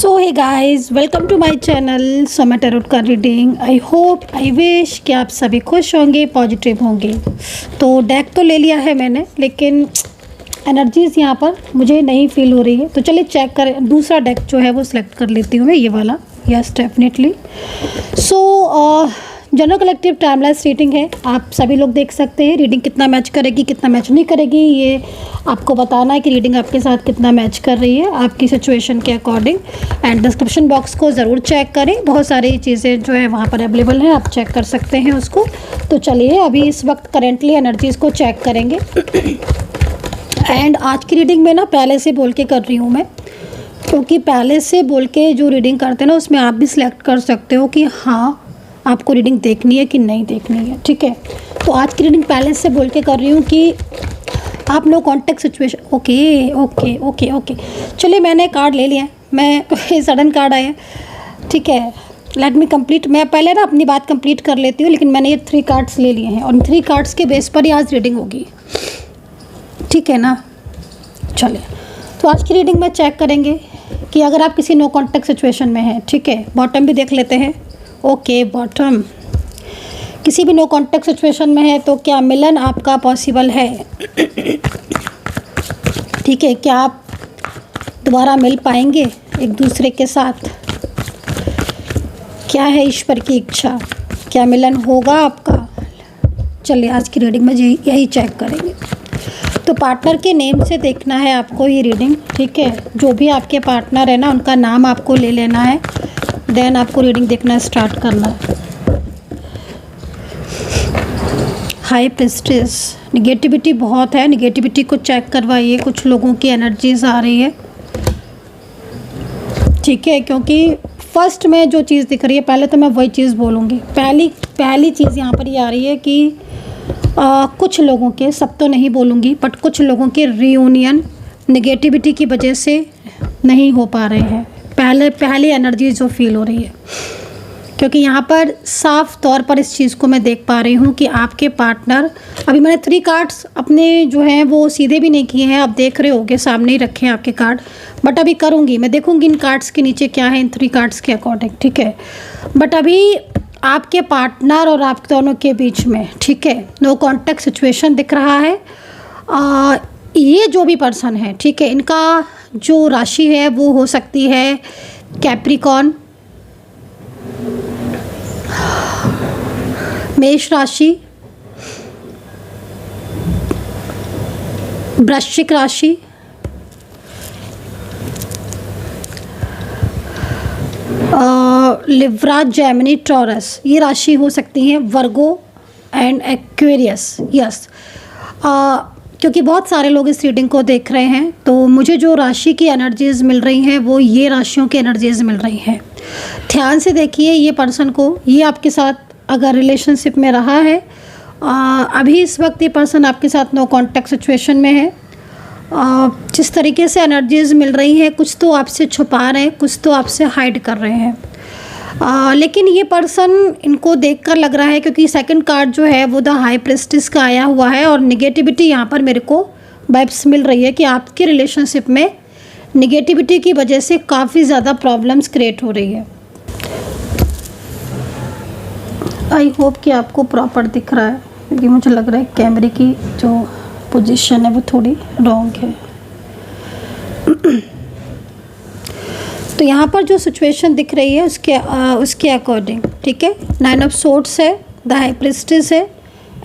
So hey guys, welcome to my channel Soma tarot का reading. I hope I wish कि आप सभी खुश होंगे, पॉजिटिव होंगे। तो डेक तो ले लिया है मैंने, लेकिन एनर्जीज़ यहाँ पर मुझे नहीं फील हो रही है। तो चलिए चेक करें, दूसरा डेक जो है वो सिलेक्ट कर लेती हूँ मैं, ये वाला। Yes definitely. सो जनरल कलेक्टिव टाइमलेस रीडिंग है, आप सभी लोग देख सकते हैं रीडिंग कितना मैच करेगी, कितना मैच नहीं करेगी। ये आपको बताना है कि रीडिंग आपके साथ कितना मैच कर रही है आपकी सिचुएशन के अकॉर्डिंग। एंड डिस्क्रिप्शन बॉक्स को ज़रूर चेक करें, बहुत सारी चीज़ें जो है वहाँ पर अवेलेबल हैं, आप चेक कर सकते हैं उसको। तो चलिए अभी इस वक्त करेंटली एनर्जीज़ को चेक करेंगे। एंड आज की रीडिंग में ना पहले से बोल के कर रही हूँ मैं, क्योंकि पहले से बोल के जो रीडिंग करते हैं ना उसमें आप भी सिलेक्ट कर सकते हो कि हाँ आपको रीडिंग देखनी है कि नहीं देखनी है, ठीक है। तो आज की रीडिंग पहले से बोल के कर रही हूँ कि आप no contact situation. Okay okay okay okay, चलिए मैंने कार्ड ले लिया, मैं सडन कार्ड आया, ठीक है। लेट मी कंप्लीट, मैं पहले ना अपनी बात कंप्लीट कर लेती हूँ, लेकिन मैंने ये 3 कार्ड्स ले लिए हैं और 3 कार्ड्स के बेस पर ही आज रीडिंग होगी, ठीक है ना। चलिए तो आज की रीडिंग में चेक करेंगे कि अगर आप किसी नो कॉन्टेक्ट सिचुएशन में हैं, ठीक है। बॉटम भी देख लेते हैं। ओके बॉटम, किसी भी नो कॉन्टेक्ट सिचुएशन में है तो क्या मिलन आपका पॉसिबल है, ठीक है। क्या आप दोबारा मिल पाएंगे एक दूसरे के साथ, क्या है ईश्वर की इच्छा, क्या मिलन होगा आपका। चलिए आज की रीडिंग में यही चेक करेंगे। तो पार्टनर के नेम से देखना है आपको ये रीडिंग, ठीक है। जो भी आपके पार्टनर है ना उनका नाम आपको ले लेना है, देन आपको रीडिंग देखना स्टार्ट करना है। हाई प्रीस्टेस, निगेटिविटी बहुत है, निगेटिविटी को चेक करवाइए। कुछ लोगों की एनर्जीज आ रही है, ठीक है। क्योंकि फर्स्ट में जो चीज़ दिख रही है, पहले तो मैं वही चीज़ बोलूँगी। पहली चीज़ यहाँ पर ये आ रही है कि कुछ लोगों के, सब तो नहीं बोलूँगी, बट कुछ लोगों के रियूनियन निगेटिविटी की वजह से नहीं हो पा रहे हैं। पहली एनर्जी जो फील हो रही है, क्योंकि यहाँ पर साफ तौर पर इस चीज़ को मैं देख पा रही हूँ कि आपके पार्टनर, अभी मैंने 3 कार्ड्स अपने जो हैं वो सीधे भी नहीं किए हैं, आप देख रहे होगे सामने ही रखे हैं आपके कार्ड, बट अभी करूँगी मैं, देखूँगी इन कार्ड्स के नीचे क्या है इन 3 कार्ड्स के अकॉर्डिंग, ठीक है। बट अभी आपके पार्टनर और आप दोनों के बीच में, ठीक है, नो कॉन्टेक्ट सिचुएशन दिख रहा है। ये जो भी पर्सन है, ठीक है, इनका जो राशि है वो हो सकती है कैप्रिकॉर्न, मेष राशि, वृश्चिक राशि, लिब्रा, जेमिनी, टॉरस, ये राशि हो सकती है, वर्गो एंड एक्वेरियस। यस, क्योंकि बहुत सारे लोग इस रीडिंग को देख रहे हैं, तो मुझे जो राशि की एनर्जीज़ मिल रही हैं वो ये राशियों की एनर्जीज़ मिल रही हैं। ध्यान से देखिए ये पर्सन को, ये आपके साथ अगर रिलेशनशिप में रहा है, अभी इस वक्त ये पर्सन आपके साथ नो कॉन्टेक्ट सिचुएशन में है। जिस तरीके से एनर्जीज़ मिल रही हैं, कुछ तो आपसे छुपा रहे हैं, कुछ तो आपसे हाइड कर रहे हैं। लेकिन ये पर्सन, इनको देखकर लग रहा है, क्योंकि सेकंड कार्ड जो है वो द हाई प्रीस्टेस का आया हुआ है और निगेटिविटी यहाँ पर मेरे को वाइब्स मिल रही है कि आपके रिलेशनशिप में निगेटिविटी की वजह से काफ़ी ज़्यादा प्रॉब्लम्स क्रिएट हो रही है। आई होप कि आपको प्रॉपर दिख रहा है, क्योंकि मुझे लग रहा है कैमरे की जो पोजीशन है वो थोड़ी रॉन्ग है। तो यहाँ पर जो सिचुएशन दिख रही है उसके अकॉर्डिंग, ठीक है, 9 ऑफ सोर्ड्स है, द हाई प्रीस्टेस है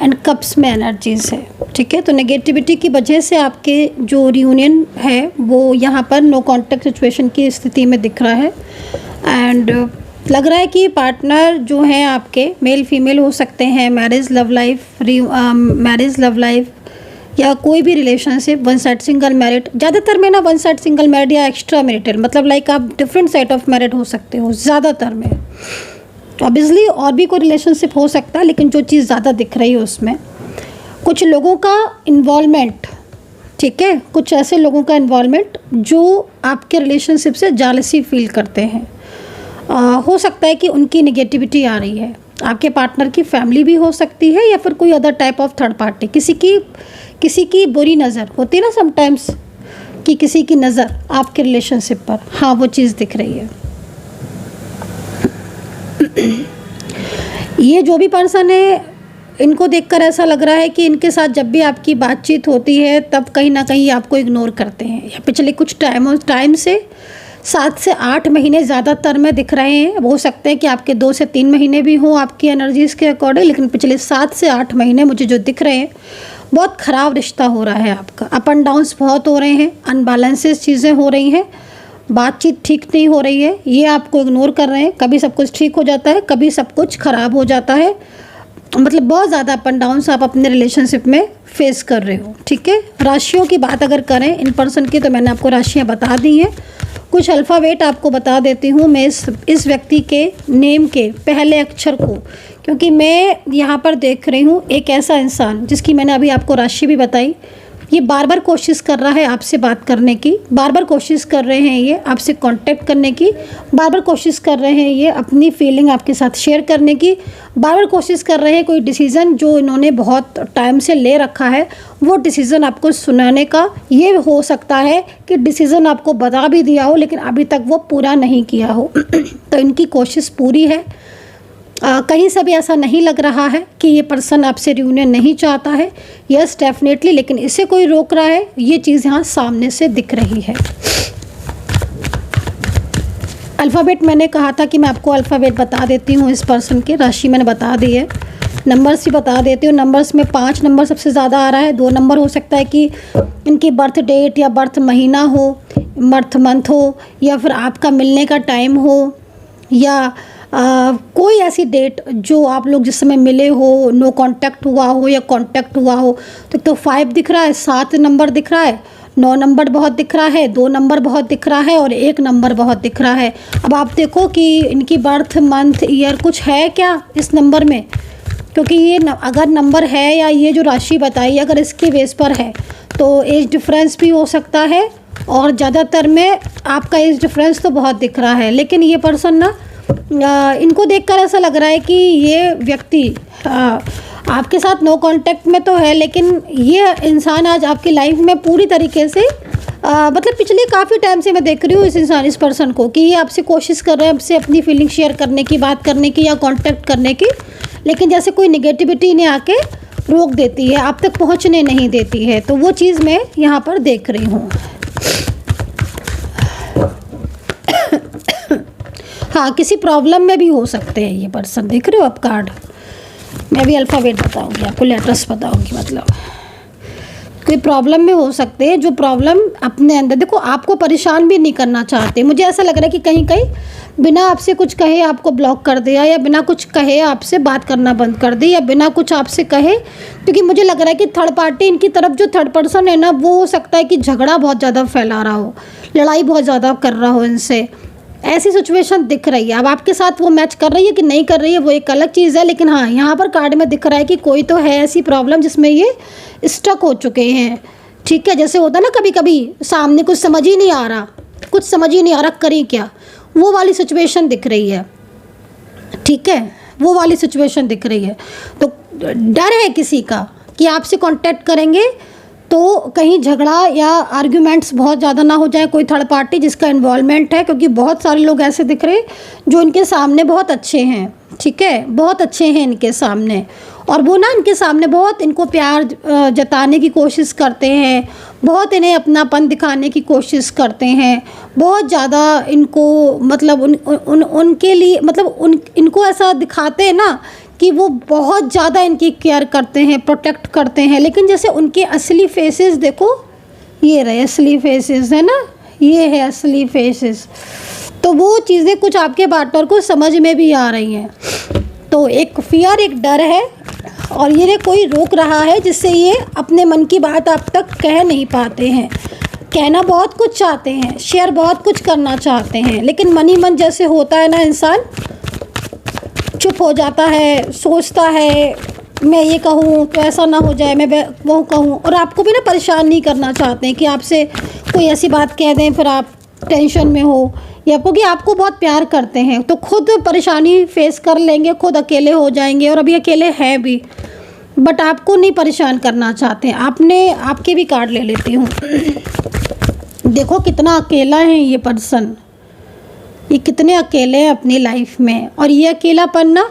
एंड कप्स में एनर्जीज है, ठीक है। तो नेगेटिविटी की वजह से आपके जो रियूनियन है वो यहाँ पर नो कॉन्टेक्ट सिचुएशन की स्थिति में दिख रहा है। एंड लग रहा है कि पार्टनर जो हैं आपके मेल फीमेल हो सकते हैं, मैरिज लव लाइफ या कोई भी relationship, one side single married, ज़्यादातर में ना वन साइड सिंगल मैरिड या एक्स्ट्रा मैरिटल, मतलब लाइक आप डिफरेंट साइड ऑफ मैरिड हो सकते हो ज़्यादातर में। ऑब्वियसली और भी कोई रिलेशनशिप हो सकता है, लेकिन जो चीज़ ज़्यादा दिख रही है उसमें कुछ लोगों का इन्वॉल्वमेंट, ठीक है, कुछ ऐसे लोगों का इन्वॉल्वमेंट जो आपके रिलेशनशिप से जालसी फील करते हैं। हो सकता है कि उनकी निगेटिविटी आ रही है, आपके पार्टनर की फैमिली भी हो सकती है या फिर कोई other type of third party, किसी की बुरी नज़र होती है ना समटाइम्स, कि किसी की नज़र आपके रिलेशनशिप पर, हाँ वो चीज़ दिख रही है। ये जो भी पर्सन है, इनको देखकर ऐसा लग रहा है कि इनके साथ जब भी आपकी बातचीत होती है तब कहीं ना कहीं आपको इग्नोर करते हैं, या पिछले कुछ टाइम से 7 से 8 महीने ज़्यादातर में दिख रहे हैं। हो सकते हैं कि आपके 2 से 3 महीने भी हों आपकी एनर्जीज़ के अकॉर्डिंग, लेकिन पिछले 7 से 8 महीने मुझे जो दिख रहे हैं बहुत ख़राब रिश्ता हो रहा है आपका। अप एंड डाउन्स बहुत हो रहे हैं, अनबैलेंसेस चीज़ें हो रही हैं, बातचीत ठीक नहीं हो रही है, ये आपको इग्नोर कर रहे हैं। कभी सब कुछ ठीक हो जाता है, कभी सब कुछ ख़राब हो जाता है, मतलब बहुत ज़्यादा अप एंड डाउन्स आप अपने रिलेशनशिप में फेस कर रहे हो। ठीक है, राशियों की बात अगर करें इन पर्सन की, तो मैंने आपको राशियाँ बता दी हैं। कुछ अल्फ़ाबेट आपको बता देती हूँ मैं इस व्यक्ति के नेम के पहले अक्षर को, क्योंकि मैं यहाँ पर देख रही हूँ एक ऐसा इंसान जिसकी मैंने अभी आपको राशि भी बताई। ये बार बार कोशिश कर रहा है आपसे बात करने की, बार बार कोशिश कर रहे हैं ये आपसे कांटेक्ट करने की, बार बार कोशिश कर रहे हैं ये अपनी फीलिंग आपके साथ शेयर करने की, बार बार कोशिश कर रहे हैं कोई डिसीज़न जो इन्होंने बहुत टाइम से ले रखा है वो डिसीज़न आपको सुनाने का। ये हो सकता है कि डिसीज़न आपको बता भी दिया हो लेकिन अभी तक वो पूरा नहीं किया हो। तो इनकी कोशिश पूरी है। कहीं से भी ऐसा नहीं लग रहा है कि ये पर्सन आपसे रियूनियन नहीं चाहता है। यस डेफिनेटली, लेकिन इसे कोई रोक रहा है, ये चीज़ यहाँ सामने से दिख रही है। अल्फ़ाबेट मैंने कहा था कि मैं आपको अल्फ़ाबेट बता देती हूँ इस पर्सन की, राशि मैंने बता दी है। नंबर्स भी बता देती हूँ। नंबर्स में 5 नंबर सबसे ज़्यादा आ रहा है। 2 नंबर हो सकता है कि इनकी बर्थ डेट या बर्थ महीना हो, बर्थ मंथ हो, या फिर आपका मिलने का टाइम हो, या कोई ऐसी डेट जो आप लोग जिस समय मिले हो, नो कांटेक्ट हुआ हो या कांटेक्ट हुआ हो। तो 5 दिख रहा है, 7 नंबर दिख रहा है, 9 नंबर बहुत दिख रहा है, 2 नंबर बहुत दिख रहा है और 1 नंबर बहुत दिख रहा है। अब आप देखो कि इनकी बर्थ मंथ ईयर कुछ है क्या इस नंबर में, क्योंकि ये अगर नंबर है या ये जो राशि बताई अगर इसके बेस पर है तो एज डिफरेंस भी हो सकता है, और ज़्यादातर में आपका एज डिफरेंस तो बहुत दिख रहा है। लेकिन ये पर्सन ना, इनको देखकर ऐसा लग रहा है कि ये व्यक्ति आपके साथ नो कांटेक्ट में तो है, लेकिन ये इंसान आज आपकी लाइफ में पूरी तरीके से मतलब पिछले काफ़ी टाइम से मैं देख रही हूँ इस पर्सन को कि ये आपसे कोशिश कर रहे हैं आपसे अपनी फीलिंग शेयर करने की, बात करने की या कांटेक्ट करने की, लेकिन जैसे कोई नेगेटिविटी इन्हें आके रोक देती है, आप तक पहुँचने नहीं देती है। तो वो चीज़ मैं यहाँ पर देख रही हूँ। हाँ, किसी प्रॉब्लम में भी हो सकते हैं ये पर्सन, देख रहे हो आप कार्ड। मैं भी अल्फ़ाबेट बताऊंगी आपको, लेटर्स बताऊंगी, मतलब कोई प्रॉब्लम में हो सकते हैं जो प्रॉब्लम अपने अंदर, देखो आपको परेशान भी नहीं करना चाहते। मुझे ऐसा लग रहा है कि कहीं कहीं बिना आपसे कुछ कहे आपको ब्लॉक कर दिया, या बिना कुछ कहे आपसे बात करना बंद कर दी, या बिना कुछ आपसे कहे, क्योंकि मुझे लग रहा है कि थर्ड पार्टी इनकी तरफ जो थर्ड पर्सन है ना, वो हो सकता है कि झगड़ा बहुत ज़्यादा फैला रहा हो, लड़ाई बहुत ज़्यादा कर रहा हो इनसे, ऐसी सिचुएशन दिख रही है। अब आपके साथ वो मैच कर रही है कि नहीं कर रही है वो एक अलग चीज़ है, लेकिन हाँ यहाँ पर कार्ड में दिख रहा है कि कोई तो है ऐसी प्रॉब्लम जिसमें ये स्टक हो चुके हैं। ठीक है, जैसे होता है ना कभी कभी सामने कुछ समझ ही नहीं आ रहा, कुछ समझ ही नहीं आ रहा करें क्या, वो वाली सिचुएशन दिख रही है। ठीक है, वो वाली सिचुएशन दिख रही है। तो डर है किसी का कि आपसे कांटेक्ट करेंगे तो कहीं झगड़ा या आर्ग्यूमेंट्स बहुत ज़्यादा ना हो जाए, कोई थर्ड पार्टी जिसका इन्वॉल्वमेंट है, क्योंकि बहुत सारे लोग ऐसे दिख रहे हैं जो इनके सामने बहुत अच्छे हैं। ठीक है, बहुत अच्छे हैं इनके सामने, और वो ना इनके सामने बहुत इनको प्यार जताने की कोशिश करते हैं, बहुत इन्हें अपनापन दिखाने की कोशिश करते हैं, बहुत ज़्यादा इनको मतलब उनके लिए मतलब इनको ऐसा दिखाते हैं ना कि वो बहुत ज़्यादा इनकी केयर करते हैं, प्रोटेक्ट करते हैं। लेकिन जैसे उनके असली फेसेस देखो, ये रहे असली फेसेस है ना, ये है असली फेसेस। तो वो चीज़ें कुछ आपके पार्टनर को समझ में भी आ रही हैं। तो एक फियर, एक डर है, और ये कोई रोक रहा है जिससे ये अपने मन की बात आप तक कह नहीं पाते हैं। कहना बहुत कुछ चाहते हैं, शेयर बहुत कुछ करना चाहते हैं, लेकिन मन ही मन जैसे होता है ना, इंसान चुप हो जाता है, सोचता है मैं ये कहूँ तो ऐसा ना हो जाए, मैं वो कहूँ, और आपको भी ना परेशान नहीं करना चाहते हैं कि आपसे कोई ऐसी बात कह दें फिर आप टेंशन में हो, या क्योंकि आपको बहुत प्यार करते हैं तो खुद परेशानी फेस कर लेंगे, खुद अकेले हो जाएंगे, और अभी अकेले हैं भी, बट आपको नहीं परेशान करना चाहते हैं। आपके भी कार्ड ले लेती हूँ। देखो कितना अकेला है ये पर्सन, ये कितने अकेले हैं अपनी लाइफ में। और ये अकेलापन ना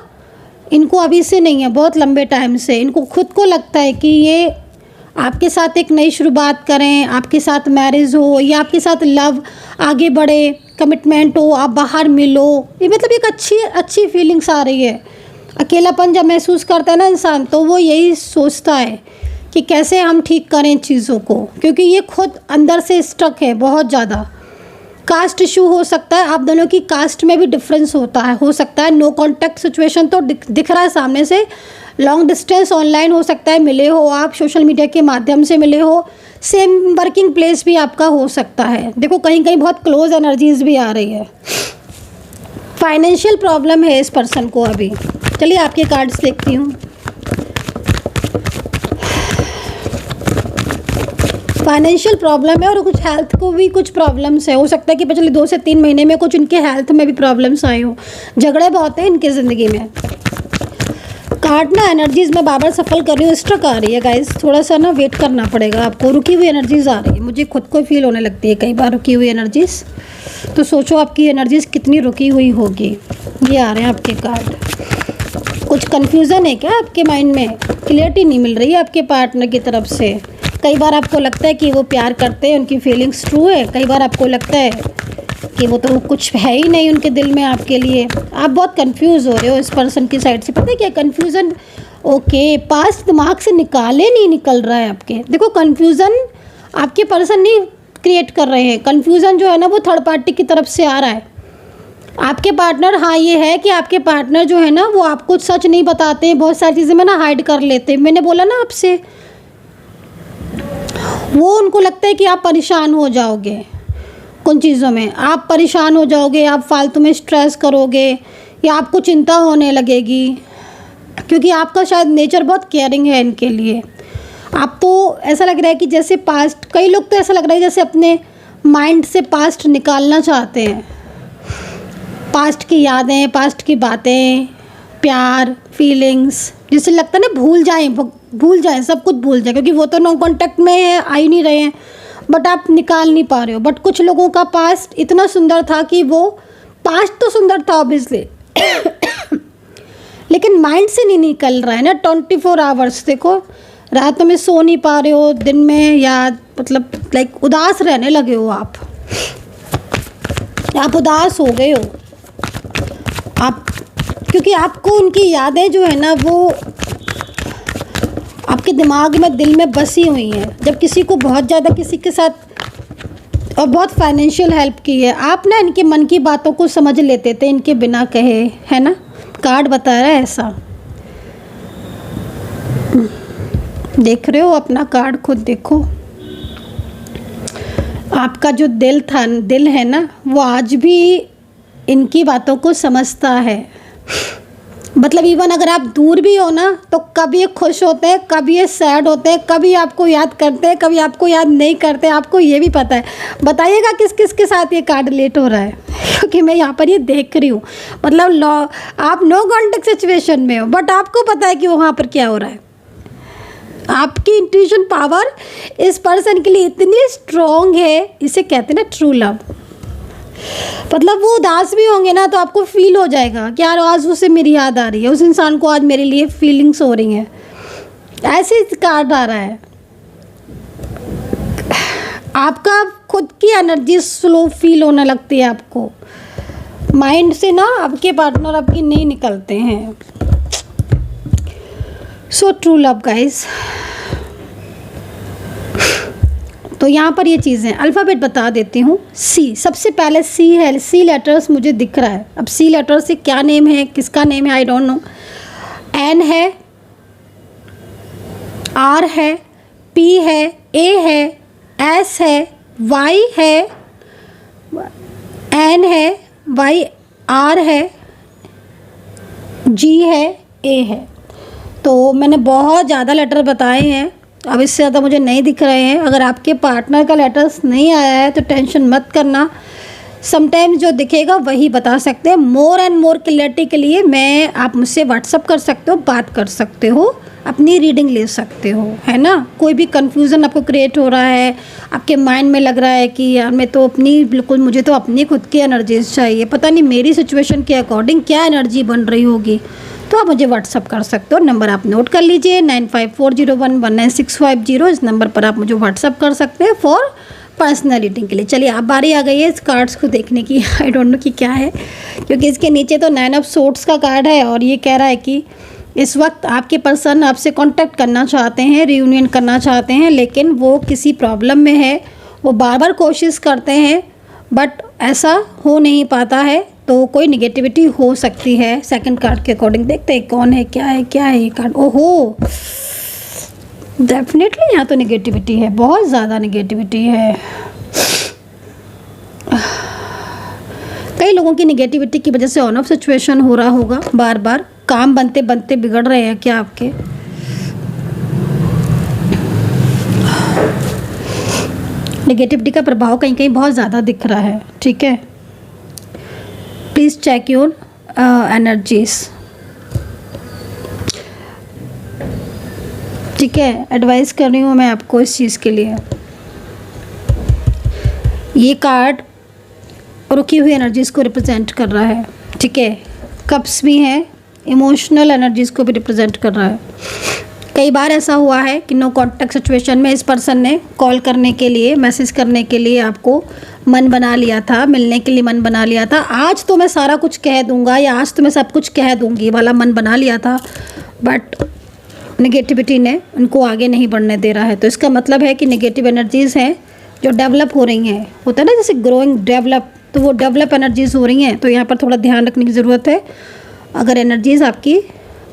इनको अभी से नहीं है, बहुत लंबे टाइम से। इनको खुद को लगता है कि ये आपके साथ एक नई शुरुआत करें, आपके साथ मैरिज हो या आपके साथ लव आगे बढ़े, कमिटमेंट हो, आप बाहर मिलो। ये मतलब एक अच्छी फीलिंग्स आ रही है। अकेलापन जब महसूस करता है ना इंसान, तो वो यही सोचता है कि कैसे हम ठीक करें चीज़ों को, क्योंकि ये खुद अंदर से स्टक है बहुत ज़्यादा। कास्ट इशू हो सकता है, आप दोनों की कास्ट में भी डिफरेंस होता है, हो सकता है। नो कांटेक्ट सिचुएशन तो दिख रहा है सामने से। लॉन्ग डिस्टेंस ऑनलाइन हो सकता है, मिले हो आप, सोशल मीडिया के माध्यम से मिले हो। सेम वर्किंग प्लेस भी आपका हो सकता है। देखो कहीं कहीं बहुत क्लोज एनर्जीज भी आ रही है। फाइनेंशियल प्रॉब्लम है इस पर्सन को अभी। चलिए आपके कार्ड्स देखती हूँ। फाइनेंशियल प्रॉब्लम है और कुछ हेल्थ को भी कुछ प्रॉब्लम्स है। हो सकता है कि पिछले 2 से 3 महीने में कुछ इनके हेल्थ में भी प्रॉब्लम्स आए हो। झगड़े बहुत हैं इनकी ज़िंदगी में। कार्ड ना एनर्जीज़ में बार बार सफल कर रही हूँ, स्ट्रक आ रही है गाइस। थोड़ा सा ना वेट करना पड़ेगा आपको। रुकी हुई एनर्जीज़ आ रही है, मुझे खुद को फील होने लगती है कई बार रुकी हुई एनर्जीज़। तो सोचो आपकी एनर्जीज़ कितनी रुकी हुई होगी। ये आ रहे हैं आपके कार्ड। कुछ कन्फ्यूज़न है क्या आपके माइंड में? क्लियरिटी नहीं मिल रही है आपके पार्टनर की तरफ से। कई बार आपको लगता है कि वो प्यार करते हैं, उनकी फीलिंग्स ट्रू है। कई बार आपको लगता है कि वो तो कुछ है ही नहीं उनके दिल में आपके लिए। आप बहुत कंफ्यूज हो रहे हो इस पर्सन की साइड से। पता है क्या कंफ्यूजन? ओके, पास्ट दिमाग से निकाले नहीं निकल रहा है आपके। देखो कंफ्यूजन आपके पर्सन नहीं क्रिएट कर रहे हैं। कंफ्यूजन जो है ना वो थर्ड पार्टी की तरफ से आ रहा है। आपके पार्टनर, हाँ ये है कि आपके पार्टनर जो है ना वो आपको सच नहीं बताते हैं, बहुत सारी चीज़ें में ना हाइड कर लेते हैं। मैंने बोला ना आपसे, वो उनको लगता है कि आप परेशान हो जाओगे कुछ चीज़ों में, आप परेशान हो जाओगे, आप फालतू में स्ट्रेस करोगे या आपको चिंता होने लगेगी, क्योंकि आपका शायद नेचर बहुत केयरिंग है इनके लिए। आप तो ऐसा लग रहा है कि जैसे पास्ट, कई लोग तो ऐसा लग रहा है जैसे अपने माइंड से पास्ट निकालना चाहते हैं। पास्ट की यादें, पास्ट की बातें, प्यार, फीलिंग्स, जिससे लगता है ना भूल जाएं, सब कुछ भूल जाएं, क्योंकि वो तो नो कांटेक्ट में है, आ ही नहीं रहे हैं। बट आप निकाल नहीं पा रहे हो। बट कुछ लोगों का पास्ट इतना सुंदर था कि वो पास्ट तो सुंदर था ऑब्वियसली लेकिन माइंड से नहीं निकल रहा है ना 24 आवर्स। देखो रात में सो नहीं पा रहे हो, दिन में याद, मतलब लाइक उदास रहने लगे हो आप उदास हो गए हो आप, क्योंकि आपको उनकी यादें जो है ना वो आपके दिमाग में, दिल में बसी हुई हैं। जब किसी को बहुत ज़्यादा किसी के साथ और बहुत फाइनेंशियल हेल्प की है, आप ना इनके मन की बातों को समझ लेते थे इनके बिना कहे, है ना। कार्ड बता रहा है ऐसा। देख रहे हो अपना कार्ड, खुद देखो। आपका जो दिल है ना वो आज भी इनकी बातों को समझता है। मतलब इवन अगर आप दूर भी हो ना तो कभी ये खुश होते हैं, कभी ये सैड होते हैं, कभी आपको याद करते हैं, कभी आपको याद नहीं करते। आपको ये भी पता है। बताइएगा किस किस के साथ ये कार्ड रिलेट हो रहा है, क्योंकि मैं यहाँ पर ये देख रही हूँ। मतलब आप नो कॉन्टेक्ट सिचुएशन में हो, बट आपको पता है कि वहाँ पर क्या हो रहा है। आपकी इंट्यूशन पावर इस पर्सन के लिए इतनी स्ट्रॉन्ग है, इसे कहते हैं ना ट्रू लव। मतलब वो उदास भी होंगे ना तो आपको फील हो जाएगा कि यार आज उसे मेरी याद आ रही है, उस इंसान को आज मेरे लिए फीलिंग्स हो रही हैं। ऐसे कार्ड आ रहा है। आपका खुद की एनर्जी स्लो फील होने लगती है आपको। माइंड से ना आपके पार्टनर आपकी नहीं निकलते हैं। So true love guys. तो यहाँ पर ये चीज़ें अल्फ़ाबेट बता देती हूँ। सी, सबसे पहले सी है। सी लेटर्स मुझे दिख रहा है। अब सी लेटर से क्या नेम है, किसका नेम है, आई डोंट नो। एन है, आर है, पी है, ए है, एस है, वाई है, एन है, वाई, आर है, जी है, ए है। तो मैंने बहुत ज़्यादा लेटर बताए हैं, अब इससे ज़्यादा मुझे नहीं दिख रहे हैं। अगर आपके पार्टनर का लेटर्स नहीं आया है तो टेंशन मत करना। समटाइम्स जो दिखेगा वही बता सकते हैं। मोर एंड मोर क्लियरिटी के लिए आप मुझसे व्हाट्सअप कर सकते हो, बात कर सकते हो, अपनी रीडिंग ले सकते हो, है ना। कोई भी कंफ्यूजन आपको क्रिएट हो रहा है, आपके माइंड में लग रहा है कि यार मैं तो मुझे तो अपनी खुद की एनर्जीज चाहिए, पता नहीं मेरी सिचुएशन के अकॉर्डिंग क्या एनर्जी बन रही होगी, तो आप मुझे व्हाट्सअप कर सकते हो। नंबर आप नोट कर लीजिए 9540119650। इस नंबर पर आप मुझे व्हाट्सअप कर सकते हैं फॉर पर्सनल रीडिंग के लिए। चलिए अब बारी आ गई है इस कार्ड्स को देखने की। आई डोंट नो कि क्या है, क्योंकि इसके नीचे तो 9 ऑफ सोर्ड्स का कार्ड है और ये कह रहा है कि इस वक्त आपके पर्सन आपसे कांटेक्ट करना चाहते हैं, रियूनियन करना चाहते हैं, लेकिन वो किसी प्रॉब्लम में है। वो बार बार कोशिश करते हैं बट ऐसा हो नहीं पाता है, तो कोई निगेटिविटी हो सकती है। सेकंड कार्ड के अकॉर्डिंग देखते हैं कौन है, क्या है ये कार्ड। ओहो, डेफिनेटली यहाँ तो निगेटिविटी है, बहुत ज़्यादा निगेटिविटी है। कई लोगों की निगेटिविटी की वजह से ऑन ऑफ सिचुएशन हो रहा होगा, बार बार काम बनते बनते बिगड़ रहे हैं क्या आपके। निगेटिविटी का प्रभाव कहीं कहीं बहुत ज़्यादा दिख रहा है, ठीक है। प्लीज़ चेक योर एनर्जीज, ठीक है। एडवाइस कर रही हूँ मैं आपको इस चीज़ के लिए। ये कार्ड रुकी हुई एनर्जीज़ को रिप्रेजेंट कर रहा है, ठीक है। कप्स भी हैं, इमोशनल एनर्जीज़ को भी रिप्रेजेंट कर रहा है। कई बार ऐसा हुआ है कि नो कॉन्टैक्ट सिचुएशन में इस पर्सन ने कॉल करने के लिए, मैसेज करने के लिए आपको मन बना लिया था, मिलने के लिए मन बना लिया था। आज तो मैं सारा कुछ कह दूंगा या आज तो मैं सब कुछ कह दूंगी वाला मन बना लिया था, बट नेगेटिविटी ने उनको आगे नहीं बढ़ने दे रहा है। तो इसका मतलब है कि नेगेटिव एनर्जीज़ हैं जो डेवलप हो रही हैं, होता है ना जैसे ग्रोइंग डेवलप, तो वो डेवलप एनर्जीज़ हो रही हैं। तो यहाँ पर थोड़ा ध्यान रखने की ज़रूरत है। अगर एनर्जीज़ आपकी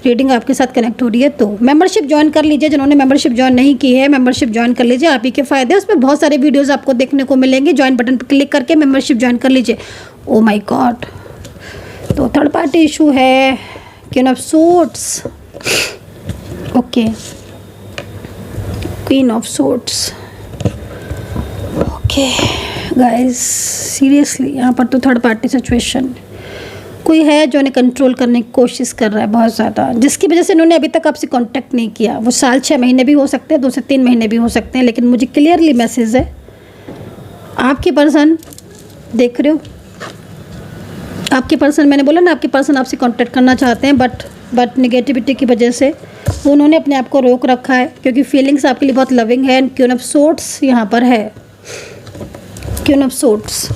रीडिंग आपके साथ कनेक्ट हो रही है तो मेंबरशिप ज्वाइन कर लीजिए। जिन्होंने मेंबरशिप ज्वाइन नहीं की है, मेंबरशिप ज्वाइन कर लीजिए, आप ही के फ़ायदे। उसमें बहुत सारे वीडियोस आपको देखने को मिलेंगे। ज्वाइन बटन पर क्लिक करके मेंबरशिप ज्वाइन कर लीजिए। ओ माय गॉड, तो थर्ड पार्टी इशू है, queen of swords, okay, queen of swords, okay guys, seriously यहाँ पर तो थर्ड पार्टी सिचुएशन कोई है जो इन्हें कंट्रोल करने की कोशिश कर रहा है बहुत ज़्यादा, जिसकी वजह से इन्होंने अभी तक आपसे कांटेक्ट नहीं किया। वो साल 6 महीने भी हो सकते हैं, 2 से 3 महीने भी हो सकते हैं, लेकिन मुझे क्लियरली मैसेज है आपके पर्सन, देख रहे हो आपके पर्सन, मैंने बोला ना आपके पर्सन आपसे कांटेक्ट करना चाहते हैं, बट नेगेटिविटी की वजह से उन्होंने अपने आप को रोक रखा है, क्योंकि फीलिंग्स आपके लिए बहुत लविंग है। एंड क्वीन ऑफ सोर्ड्स यहाँ पर है, queen of swords,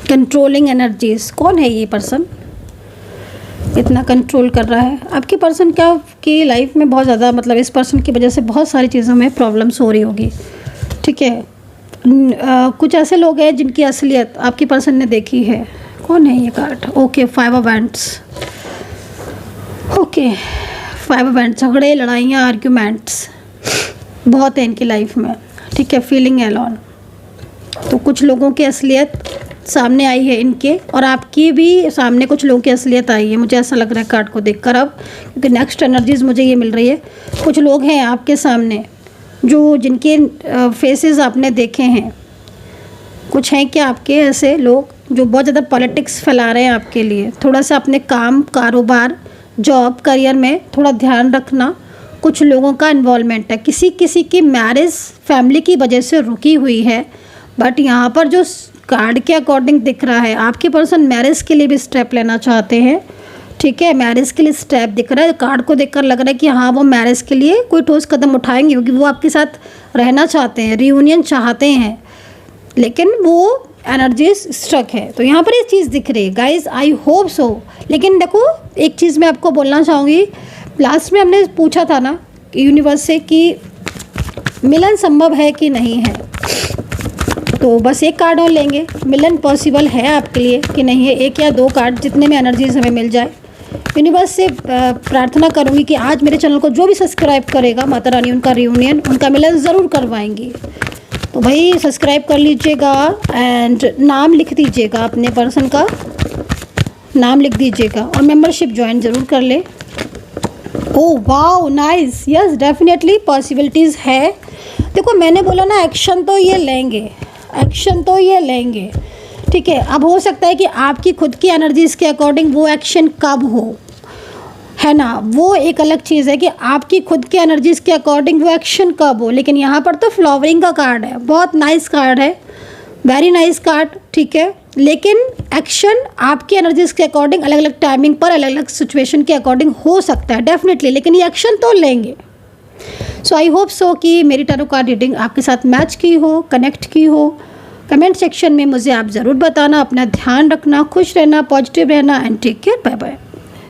controlling energies. कौन है ये पर्सन इतना कंट्रोल कर रहा है आपके पर्सन क्या की लाइफ में? बहुत ज़्यादा, मतलब इस पर्सन की वजह से बहुत सारी चीज़ों में प्रॉब्लम्स हो रही होगी, ठीक है। कुछ ऐसे लोग हैं जिनकी असलियत आपके पर्सन ने देखी है। कौन है ये card? Okay, 5 of wands, okay 5 of wands. झगड़े, लड़ाइयाँ, आर्ग्यूमेंट्स बहुत है इनकी लाइफ में, ठीक है। फीलिंग एलोन, तो कुछ लोगों की असलियत सामने आई है इनके, और आपकी भी सामने कुछ लोगों की असलियत आई है, मुझे ऐसा लग रहा है कार्ड को देखकर अब, क्योंकि नेक्स्ट एनर्जीज मुझे ये मिल रही है। कुछ लोग हैं आपके सामने जो जिनके फेसेस आपने देखे हैं। कुछ हैं क्या आपके ऐसे लोग जो बहुत ज़्यादा पॉलिटिक्स फैला रहे हैं आपके लिए? थोड़ा सा अपने काम, कारोबार, जॉब, करियर में थोड़ा ध्यान रखना। कुछ लोगों का इन्वॉल्वमेंट है, किसी की मैरिज फैमिली की वजह से रुकी हुई है, बट यहाँ पर जो कार्ड के अकॉर्डिंग दिख रहा है आपके पर्सन मैरिज के लिए भी स्टेप लेना चाहते हैं, ठीक है। मैरिज के लिए स्टेप दिख रहा है, कार्ड को देखकर लग रहा है कि हाँ वो मैरिज के लिए कोई ठोस कदम उठाएंगे, क्योंकि वो आपके साथ रहना चाहते हैं, रियूनियन चाहते हैं, लेकिन वो एनर्जीज स्ट्रक है। तो यहाँ पर ये चीज़ दिख रही है गाइज, आई होप सो। लेकिन देखो एक चीज़ मैं आपको बोलना चाहूँगी, लास्ट में हमने पूछा था ना यूनिवर्स से कि मिलन संभव है कि नहीं है, तो बस एक कार्ड और लेंगे, मिलन पॉसिबल है आपके लिए कि नहीं है। 1 या 2 कार्ड जितने में एनर्जीज हमें मिल जाए। यूनिवर्स से प्रार्थना करूँगी कि आज मेरे चैनल को जो भी सब्सक्राइब करेगा, माता रानी उनका रियूनियन, उनका मिलन ज़रूर करवाएंगी। तो भाई सब्सक्राइब कर लीजिएगा एंड नाम लिख दीजिएगा, अपने पर्सन का नाम लिख दीजिएगा, और मेंबरशिप ज्वाइन ज़रूर कर ले। Oh wow, nice, yes definitely possibilities है। देखो मैंने बोला ना एक्शन तो ये लेंगे, एक्शन तो ये लेंगे, ठीक है। अब हो सकता है कि आपकी खुद की एनर्जीज के अकॉर्डिंग वो एक्शन कब हो, है ना, वो एक अलग चीज़ है कि आपकी खुद के एनर्जीज के अकॉर्डिंग वो एक्शन कब हो। लेकिन यहाँ पर तो फ्लावरिंग का कार्ड है, बहुत नाइस कार्ड है, वेरी नाइस कार्ड, ठीक है। लेकिन एक्शन आपकी एनर्जीज के अकॉर्डिंग अलग अलग टाइमिंग पर, अलग अलग सिचुएशन के अकॉर्डिंग हो सकता है डेफिनेटली, लेकिन ये एक्शन तो लेंगे। सो आई होप सो कि मेरी टैरो कार्ड रीडिंग आपके साथ मैच की हो, कनेक्ट की हो। कमेंट सेक्शन में मुझे आप ज़रूर बताना। अपना ध्यान रखना, खुश रहना, पॉजिटिव रहना and take care, bye bye.